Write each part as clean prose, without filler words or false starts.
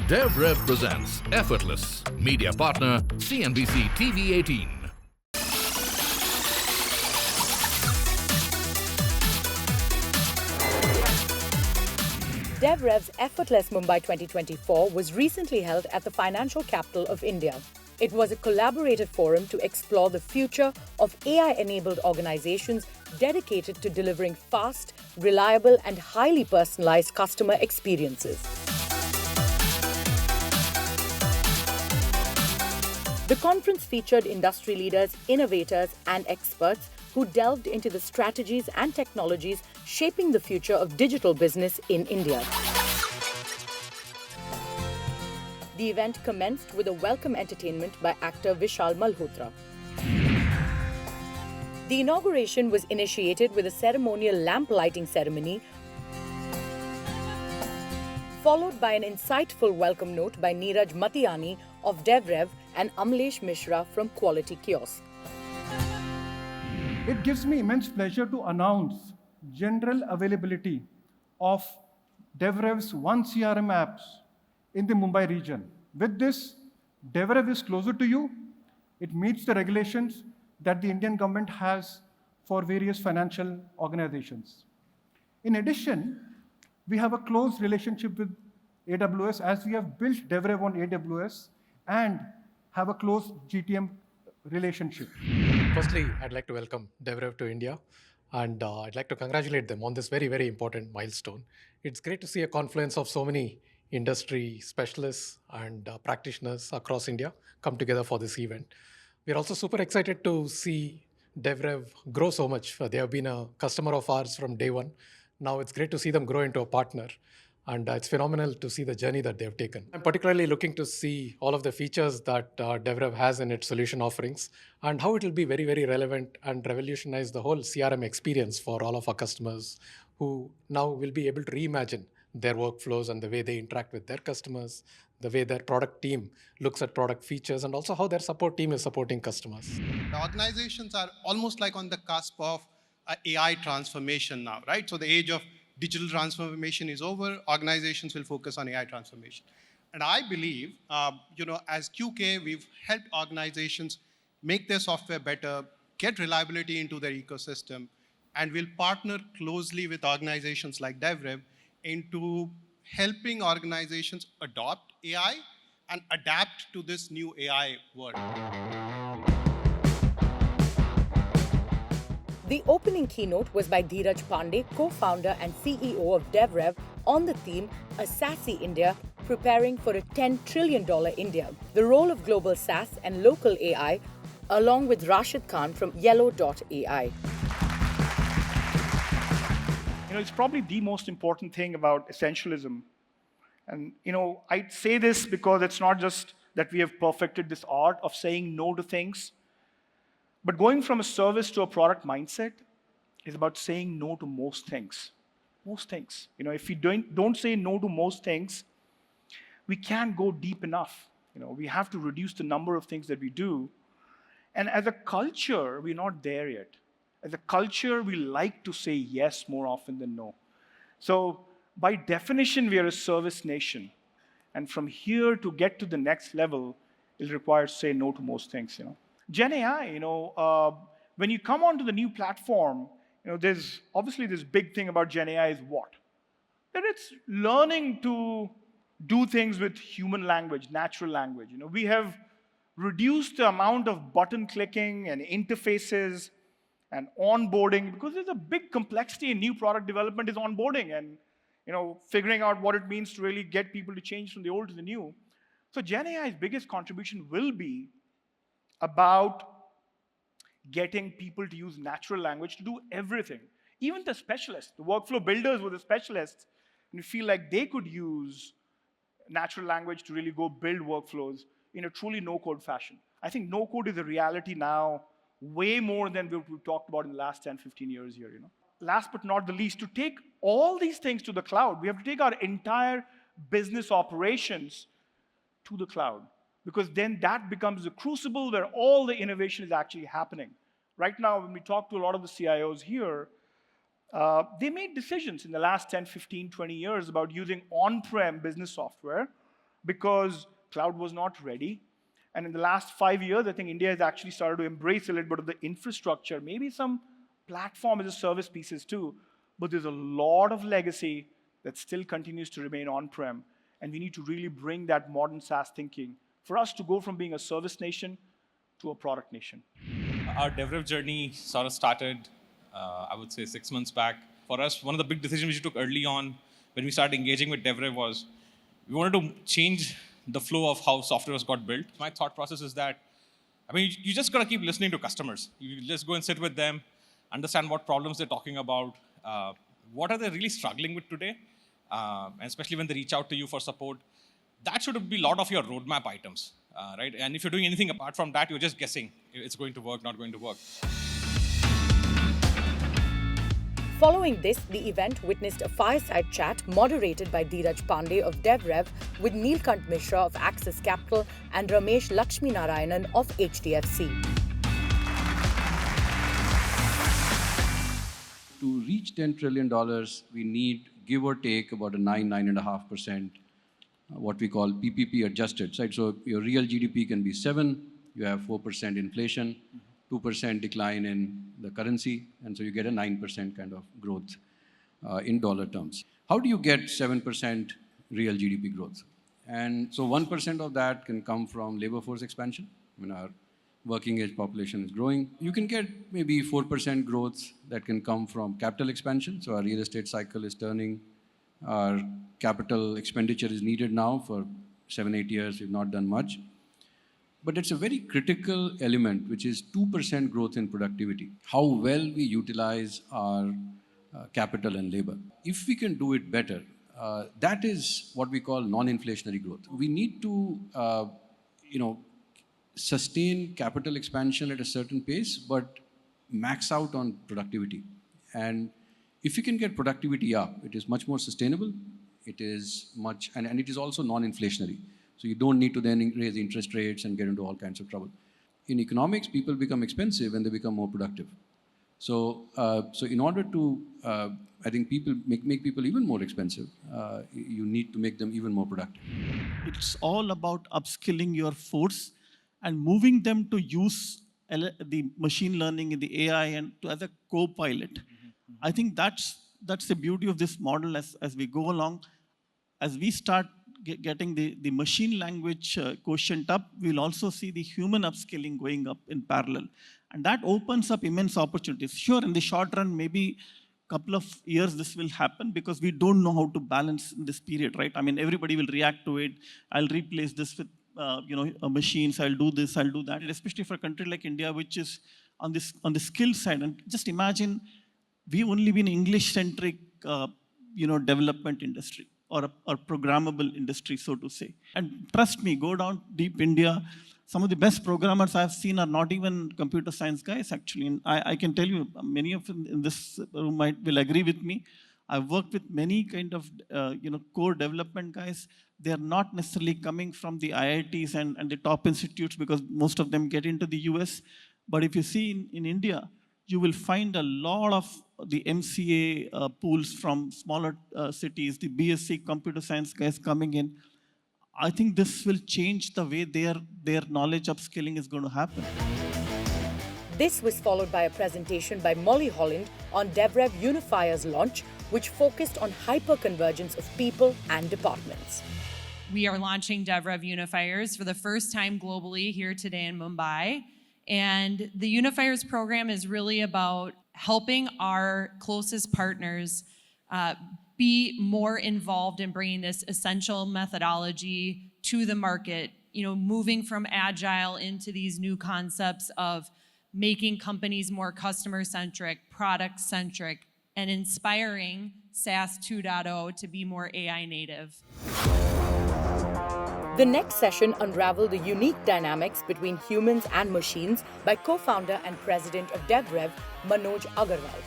DevRev presents Effortless. Media partner CNBC-TV18. DevRev's Effortless Mumbai 2024 was recently held at the financial capital of India. It was a collaborative forum to explore the future of AI-enabled organizations dedicated to delivering fast, reliable, and highly personalized customer experiences. The conference featured industry leaders, innovators, and experts who delved into the strategies and technologies shaping the future of digital business in India. The event commenced with a welcome entertainment by actor Vishal Malhotra. The inauguration was initiated with a ceremonial lamp lighting ceremony, followed by an insightful welcome note by Neeraj Matiani of DevRev and Amlesh Mishra from Quality Kiosk. It gives me immense pleasure to announce general availability of DevRev's One CRM apps in the Mumbai region. With this, DevRev is closer to you. It meets the regulations that the Indian government has for various financial organizations. In addition, we have a close relationship with AWS as we have built DevRev on AWS and have a close GTM relationship. Firstly, I'd like to welcome DevRev to India, and I'd like to congratulate them on this very, very important milestone. It's great to see a confluence of so many industry specialists and practitioners across India come together for this event. We're also super excited to see DevRev grow so much. They have been a customer of ours from day one. Now it's great to see them grow into a partner. And it's phenomenal to see the journey that they've taken. I'm particularly looking to see all of the features that DevRev has in its solution offerings and how it will be very, very relevant and revolutionize the whole CRM experience for all of our customers who now will be able to reimagine their workflows and the way they interact with their customers, the way their product team looks at product features, and also how their support team is supporting customers. The organizations are almost like on the cusp of AI transformation now, right? So the age of digital transformation is over. Organizations will focus on AI transformation. And I believe, as QK, we've helped organizations make their software better, get reliability into their ecosystem, and we'll partner closely with organizations like DevRev into helping organizations adopt AI and adapt to this new AI world. The opening keynote was by Dheeraj Pandey, co-founder and CEO of DevRev, on the theme A Sassy India, Preparing for a $10 Trillion India, the role of global SaaS and local AI, along with Rashid Khan from Yellow.ai. It's probably the most important thing about essentialism. And, I say this because it's not just that we have perfected this art of saying no to things, but going from a service to a product mindset is about saying no to most things. Most things. If we don't say no to most things, we can't go deep enough. We have to reduce the number of things that we do. And as a culture, we're not there yet. As a culture, we like to say yes more often than no. So by definition, we are a service nation. And from here to get to the next level, it'll require to say no to most things. Gen AI, when you come onto the new platform, there's obviously this big thing about Gen AI is what? That it's learning to do things with human language, natural language. We have reduced the amount of button clicking and interfaces and onboarding because there's a big complexity in new product development is onboarding and figuring out what it means to really get people to change from the old to the new. So Gen AI's biggest contribution will be about getting people to use natural language to do everything. Even the specialists, the workflow builders were the specialists, and we feel like they could use natural language to really go build workflows in a truly no-code fashion. I think no-code is a reality now, way more than we've talked about in the last 10, 15 years here. Last but not the least, to take all these things to the cloud, we have to take our entire business operations to the cloud, because then that becomes the crucible where all the innovation is actually happening. Right now, when we talk to a lot of the CIOs here, They made decisions in the last 10, 15, 20 years about using on-prem business software because cloud was not ready. And in the last 5 years, I think India has actually started to embrace a little bit of the infrastructure, maybe some platform as a service pieces too. But there's a lot of legacy that still continues to remain on-prem. And we need to really bring that modern SaaS thinking for us to go from being a service nation to a product nation. Our DevRev journey sort of started, I would say, 6 months back. For us, one of the big decisions we took early on when we started engaging with DevRev was we wanted to change the flow of how software got built. My thought process is that, you just got to keep listening to customers. You just go and sit with them, understand what problems they're talking about, what are they really struggling with today, and especially when they reach out to you for support. That should be a lot of your roadmap items, right? And if you're doing anything apart from that, you're just guessing it's going to work, not going to work. Following this, the event witnessed a fireside chat moderated by Dheeraj Pandey of DevRev with Neelkant Mishra of Axis Capital and Ramesh Lakshminarayanan of HDFC. To reach $10 trillion, we need, give or take, about a 9.5%, what we call PPP adjusted. Right? So your real GDP can be 7, you have 4% inflation, 2% decline in the currency, and so you get a 9% kind of growth in dollar terms. How do you get 7% real GDP growth? And so 1% of that can come from labor force expansion. Our working age population is growing. You can get maybe 4% growth that can come from capital expansion. So our real estate cycle is turning. Our capital expenditure is needed now for 7-8 years. We've not done much. But it's a very critical element, which is 2% growth in productivity. How well we utilize our capital and labor. If we can do it better, that is what we call non-inflationary growth. We need to, sustain capital expansion at a certain pace, but max out on productivity. And if you can get productivity up, it is much more sustainable. It is much, and it is also non-inflationary. So you don't need to then raise interest rates and get into all kinds of trouble. In economics, people become expensive when they become more productive. So in order to, I think people make people even more expensive, you need to make them even more productive. It's all about upskilling your force and moving them to use the machine learning and the AI and as a co-pilot. I think that's the beauty of this model as we go along. As we start getting the machine language quotient up, we'll also see the human upskilling going up in parallel. And that opens up immense opportunities. Sure, in the short run, maybe a couple of years this will happen because we don't know how to balance in this period, right? Everybody will react to it. I'll replace this with machines, I'll do this, I'll do that. And especially for a country like India, which is on the skill side. And just imagine, we've only been English-centric, development industry or programmable industry, so to say. And trust me, go down deep India, some of the best programmers I've seen are not even computer science guys, actually. And I can tell you, many of them in this room will agree with me. I've worked with many kind of, core development guys. They're not necessarily coming from the IITs and the top institutes because most of them get into the US. But if you see in India, you will find a lot of the MCA pools from smaller cities, the BSc computer science guys coming in. I think this will change the way their knowledge upskilling is going to happen. This was followed by a presentation by Molly Holland on DevRev Unifier's launch, which focused on hyper-convergence of people and departments. We are launching DevRev Unifiers for the first time globally here today in Mumbai. And the Unifiers program is really about helping our closest partners be more involved in bringing this essential methodology to the market, moving from agile into these new concepts of making companies more customer-centric, product-centric, and inspiring SaaS 2.0 to be more AI native. The next session unraveled the unique dynamics between humans and machines by co-founder and president of DevRev, Manoj Agarwal.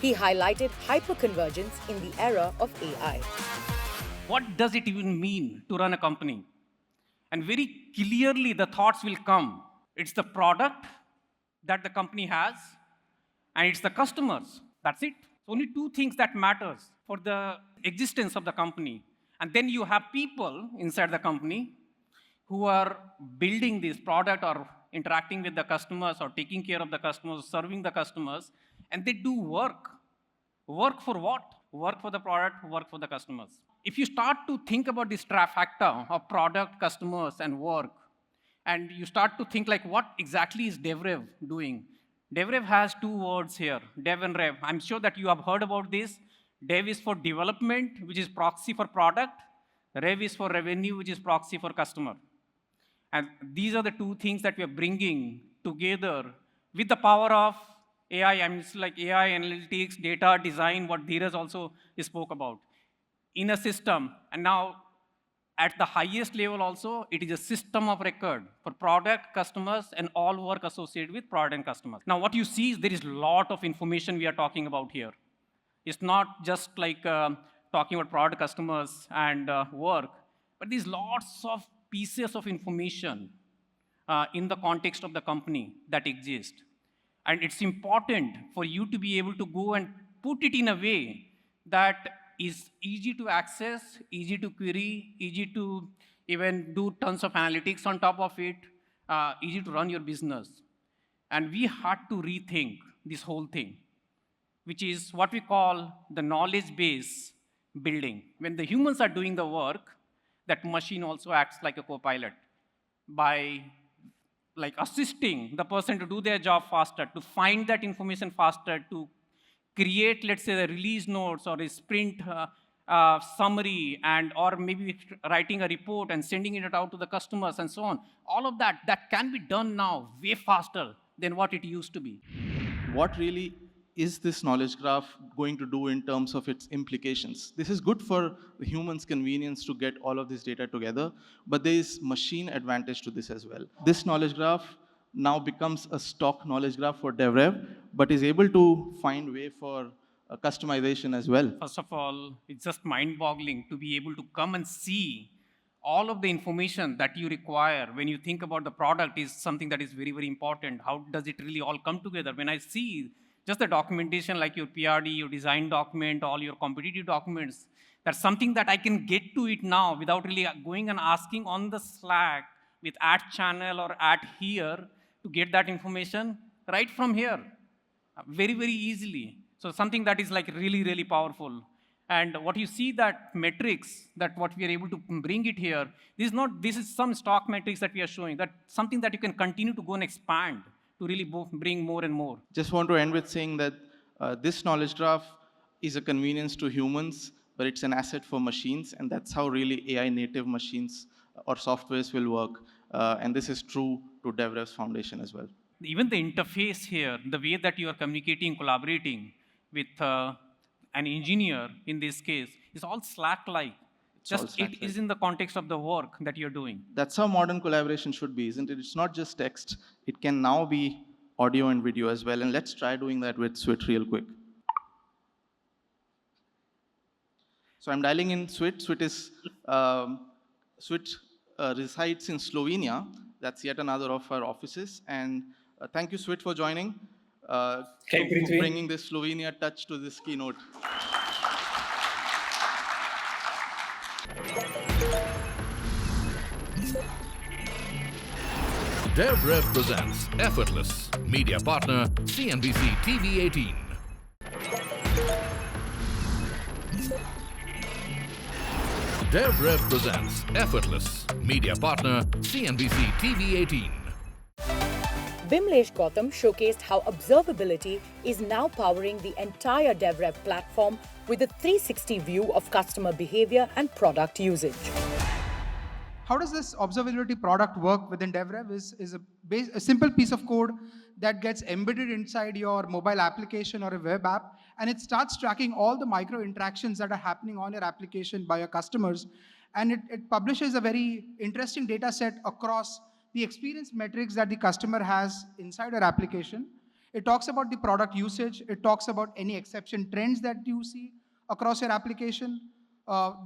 He highlighted hyperconvergence in the era of AI. What does it even mean to run a company? And very clearly the thoughts will come. It's the product that the company has, and it's the customers. That's it. Only two things that matters for the existence of the company. And then you have people inside the company who are building this product or interacting with the customers or taking care of the customers, serving the customers, and they do work. Work for what? Work for the product, work for the customers. If you start to think about this trifecta of product, customers, and work, and you start to think like, what exactly is DevRev doing? DevRev has two words here, Dev and Rev. I'm sure that you have heard about this. Dev is for development, which is proxy for product. Rev is for revenue, which is proxy for customer. And these are the two things that we are bringing together with the power of AI. I mean, it's like AI, analytics, data, design, what Dheeraj also spoke about, in a system. And now, at the highest level also, it is a system of record for product, customers, and all work associated with product and customers. Now, what you see is there is a lot of information we are talking about here. It's not just like talking about product, customers, and work, but there's lots of pieces of information in the context of the company that exist. And it's important for you to be able to go and put it in a way that is easy to access, easy to query, easy to even do tons of analytics on top of it, easy to run your business. And we had to rethink this whole thing, which is what we call the knowledge base building. When the humans are doing the work, that machine also acts like a co-pilot by like assisting the person to do their job faster, to find that information faster, to create, let's say, the release notes or a sprint summary, and or maybe writing a report and sending it out to the customers and so on. All of that can be done now way faster than what it used to be. What really is this knowledge graph going to do in terms of its implications? This is good for the human's convenience to get all of this data together, but there is machine advantage to this as well. This knowledge graph now becomes a stock knowledge graph for DevRev, but is able to find way for customization as well. First of all, it's just mind-boggling to be able to come and see all of the information that you require when you think about the product is something that is very, very important. How does it really all come together? When I see just the documentation like your PRD, your design document, all your competitive documents, that's something that I can get to it now without really going and asking on the Slack with @channel or @here to get that information right from here, very, very easily. So something that is like really, really powerful. And what you see that metrics, that what we are able to bring it here, this is some stock metrics that we are showing, that something that you can continue to go and expand to really bring more and more. Just want to end with saying that this knowledge graph is a convenience to humans, but it's an asset for machines, and that's how really AI native machines or softwares will work. And this is true to DevRev's foundation as well. Even the interface here, the way that you are communicating, collaborating with an engineer in this case, is all Slack-like. It is in the context of the work that you're doing. That's how modern collaboration should be, isn't it? It's not just text. It can now be audio and video as well. And let's try doing that with Swit real quick. So I'm dialing in Swit. Swit resides in Slovenia. That's yet another of our offices. And thank you, Swit, for joining. For bringing this Slovenia touch to this keynote. DevRev presents Effortless. Media partner CNBC-TV18. DevRev presents Effortless. Media partner CNBC-TV18. Bimlesh Gautam showcased how observability is now powering the entire DevRev platform with a 360 view of customer behavior and product usage. How does this observability product work within DevRev is a simple piece of code that gets embedded inside your mobile application or a web app, and it starts tracking all the micro interactions that are happening on your application by your customers. And it publishes a very interesting data set across the experience metrics that the customer has inside your application. It talks about the product usage. It talks about any exception trends that you see across your application.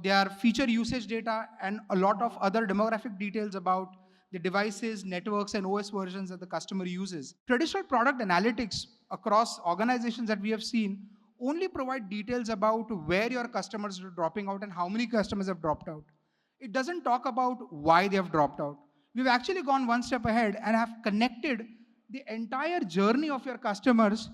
There are feature usage data and a lot of other demographic details about the devices, networks, and OS versions that the customer uses. Traditional product analytics across organizations that we have seen only provide details about where your customers are dropping out and how many customers have dropped out. It doesn't talk about why they have dropped out. We've actually gone one step ahead and have connected the entire journey of your customers,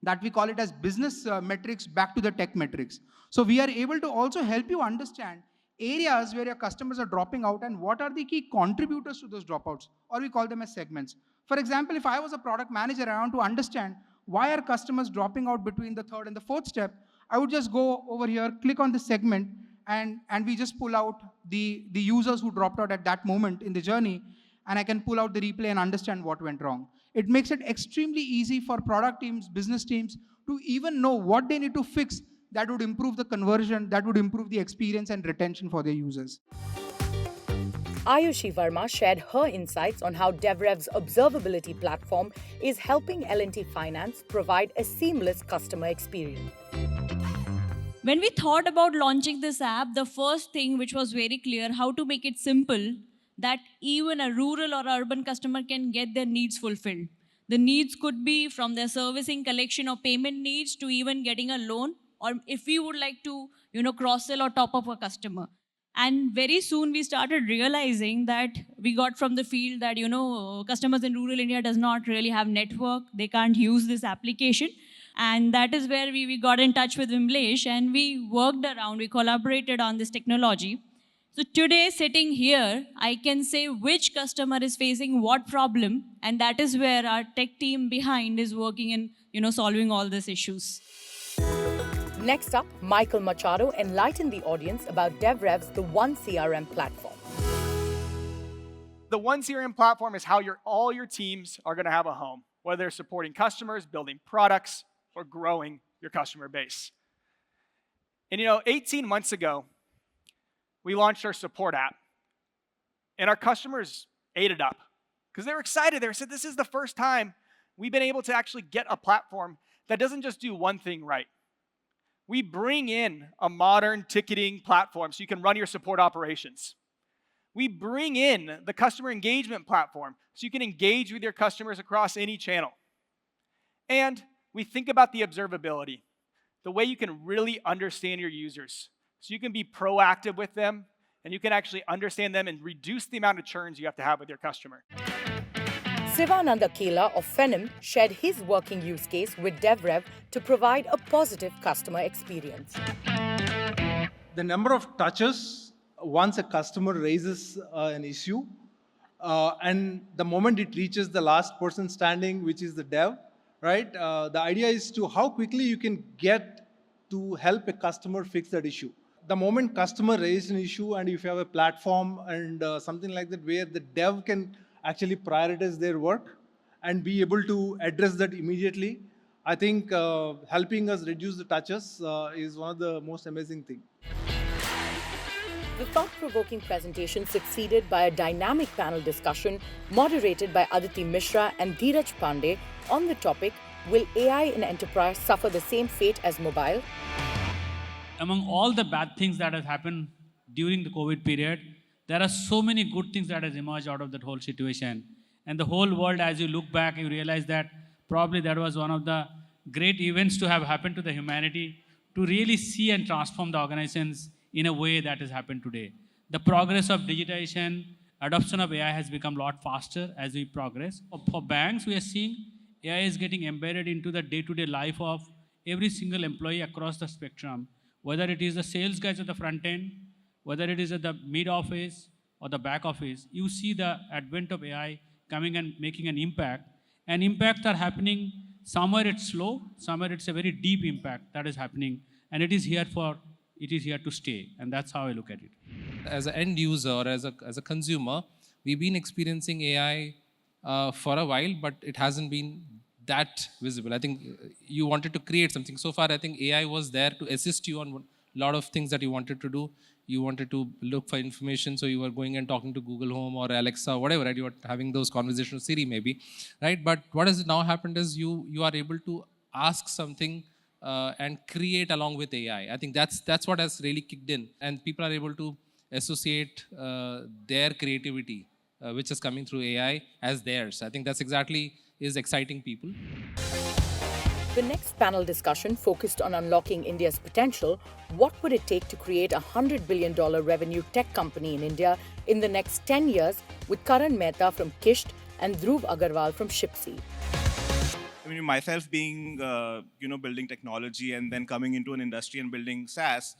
that we call it as business metrics, back to the tech metrics. So we are able to also help you understand areas where your customers are dropping out and what are the key contributors to those dropouts, or we call them as segments. For example, if I was a product manager, I want to understand why are customers dropping out between the third and the fourth step, I would just go over here, click on the segment, and we just pull out the users who dropped out at that moment in the journey, and I can pull out the replay and understand what went wrong. It makes it extremely easy for product teams, business teams, to even know what they need to fix that would improve the conversion, that would improve the experience and retention for their users. Ayushi Verma shared her insights on how DevRev's observability platform is helping L&T Finance provide a seamless customer experience. When we thought about launching this app, the first thing which was very clear, how to make it simple, that even a rural or urban customer can get their needs fulfilled. The needs could be from their servicing, collection, or payment needs to even getting a loan, or if we would like to, cross-sell or top up a customer. And very soon we started realizing that we got from the field that, customers in rural India does not really have network. They can't use this application. And that is where we got in touch with Vimlesh and we worked around, we collaborated on this technology. So today, sitting here, I can say which customer is facing what problem, and that is where our tech team behind is working in, solving all these issues. Next up, Michael Machado enlightened the audience about DevRev's The One CRM platform. The One CRM platform is how all your teams are going to have a home, whether they're supporting customers, building products, or growing your customer base. And 18 months ago, we launched our support app, and our customers ate it up because they were excited. They said, this is the first time we've been able to actually get a platform that doesn't just do one thing right. We bring in a modern ticketing platform so you can run your support operations. We bring in the customer engagement platform so you can engage with your customers across any channel. And we think about the observability, the way you can really understand your users. So you can be proactive with them, and you can actually understand them and reduce the amount of churns you have to have with your customer. Sivananda Kela of Phenom shared his working use case with DevRev to provide a positive customer experience. The number of touches once a customer raises an issue, and the moment it reaches the last person standing, which is the dev, right? The idea is to how quickly you can get to help a customer fix that issue. The moment customer raises an issue, and if you have a platform and something like that where the dev can actually prioritize their work and be able to address that immediately, I think helping us reduce the touches is one of the most amazing things. The thought-provoking presentation succeeded by a dynamic panel discussion moderated by Aditi Mishra and Dheeraj Pandey on the topic, will AI in enterprise suffer the same fate as mobile? Among all the bad things that has happened during the COVID period, there are so many good things that has emerged out of that whole situation. And the whole world, as you look back, you realize that probably that was one of the great events to have happened to the humanity, to really see and transform the organizations in a way that has happened today. The progress of digitization, adoption of AI has become a lot faster as we progress. For banks, we are seeing AI is getting embedded into the day-to-day life of every single employee across the spectrum, whether it is the sales guys at the front end, whether it is at the mid office or the back office. You see the advent of AI coming and making an impact. And impacts are happening, somewhere it's slow, somewhere it's a very deep impact that is happening. And it is here to stay. And that's how I look at it. As an end user or as a consumer, we've been experiencing AI for a while, but it hasn't been that visible. I think you wanted to create something. So far, I think AI was there to assist you on a lot of things that you wanted to do. You wanted to look for information, so you were going and talking to Google Home or Alexa, whatever, right? You were having those conversations, Siri maybe, right? But what has now happened is you are able to ask something and create along with AI. I think that's what has really kicked in, and people are able to associate their creativity, which is coming through AI, as theirs. I think that's exactly is exciting people. The next panel discussion focused on unlocking India's potential. What would it take to create a $100 billion revenue tech company in India in the next 10 years, with Karan Mehta from Kisht and Dhruv Agarwal from Shipsy. I mean, myself being, building technology and then coming into an industry and building SaaS,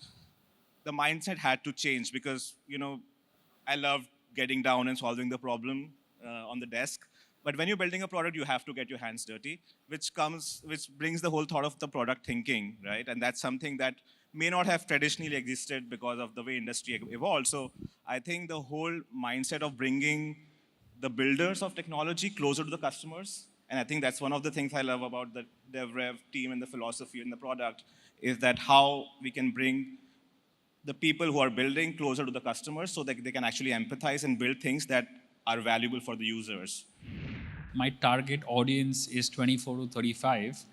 the mindset had to change because, I love getting down and solving the problem on the desk. But when you're building a product, you have to get your hands dirty, which brings the whole thought of the product thinking, right? And that's something that may not have traditionally existed because of the way industry evolved. So I think the whole mindset of bringing the builders of technology closer to the customers, and I think that's one of the things I love about the DevRev team and the philosophy and the product, is that how we can bring the people who are building closer to the customers so that they can actually empathize and build things that are valuable for the users. My target audience is 24 to 35.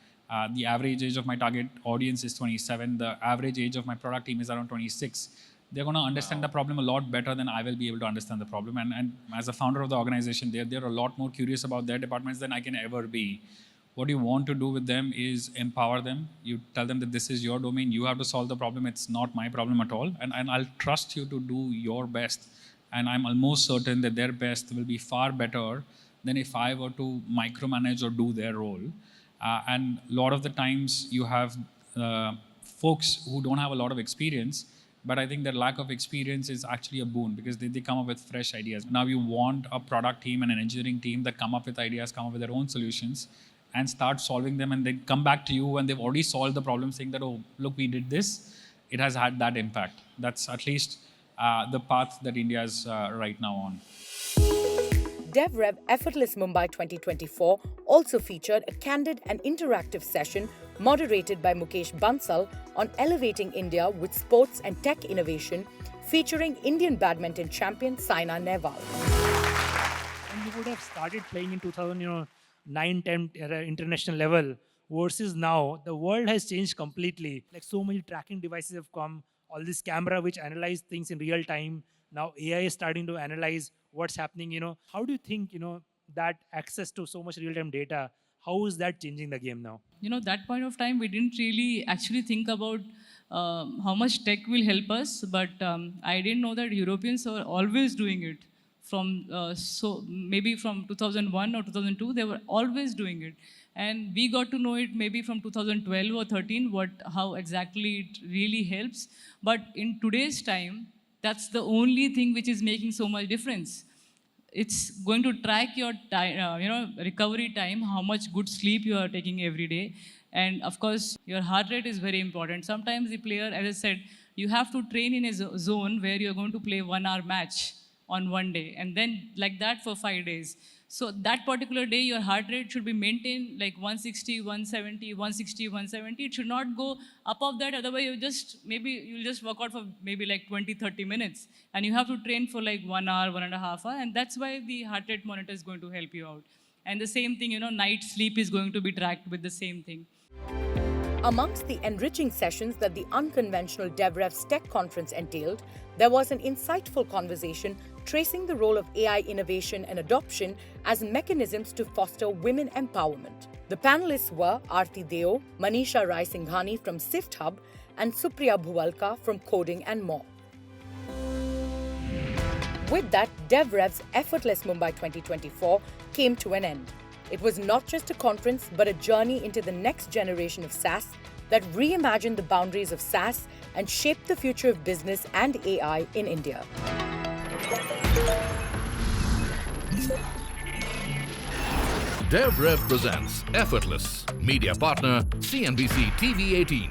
The average age of my target audience is 27. The average age of my product team is around 26. They're going to understand the problem a lot better than I will be able to understand the problem. And as a founder of the organization, they're a lot more curious about their departments than I can ever be. What you want to do with them is empower them. You tell them that this is your domain. You have to solve the problem. It's not my problem at all. And I'll trust you to do your best. And I'm almost certain that their best will be far better than if I were to micromanage or do their role. And a lot of the times you have folks who don't have a lot of experience, but I think their lack of experience is actually a boon because they come up with fresh ideas. Now you want a product team and an engineering team that come up with ideas, come up with their own solutions and start solving them, and they come back to you and they've already solved the problem saying that, oh, look, we did this. It has had that impact. That's at least the path that India is right now on. DevRev Effortless Mumbai 2024 also featured a candid and interactive session moderated by Mukesh Bansal on elevating India with sports and tech innovation, featuring Indian badminton champion Saina Nehwal. And you would have started playing in 2009-10 international level versus now, the world has changed completely. Like so many tracking devices have come, all this camera which analyze things in real time. Now AI is starting to analyze what's happening. How do you think, that access to so much real-time data, how is that changing the game now? That point of time, we didn't really actually think about how much tech will help us, but I didn't know that Europeans are always doing it. Maybe from 2001 or 2002, they were always doing it. And we got to know it maybe from 2012 or 13, how exactly it really helps. But in today's time, that's the only thing which is making so much difference. It's going to track your time, recovery time, how much good sleep you are taking every day. And of course, your heart rate is very important. Sometimes the player, as I said, you have to train in a zone where you're going to play 1 hour match on one day. And then like that for 5 days. So that particular day, your heart rate should be maintained like 160, 170, 160, 170. It should not go above that. Otherwise, you'll just work out for maybe like 20, 30 minutes. And you have to train for like 1 hour, 1.5 hours. And that's why the heart rate monitor is going to help you out. And the same thing, night sleep is going to be tracked with the same thing. Amongst the enriching sessions that the unconventional DevRev's Tech Conference entailed, there was an insightful conversation tracing the role of AI innovation and adoption as mechanisms to foster women empowerment. The panelists were Aarti Deo, Manisha Rai Singhani from Sift Hub, and Supriya Bhuvalka from Coding and More. With that, DevRev's Effortless Mumbai 2024 came to an end. It was not just a conference, but a journey into the next generation of SaaS that reimagined the boundaries of SaaS and shaped the future of business and AI in India. DevRev presents Effortless. Media partner CNBC-TV18.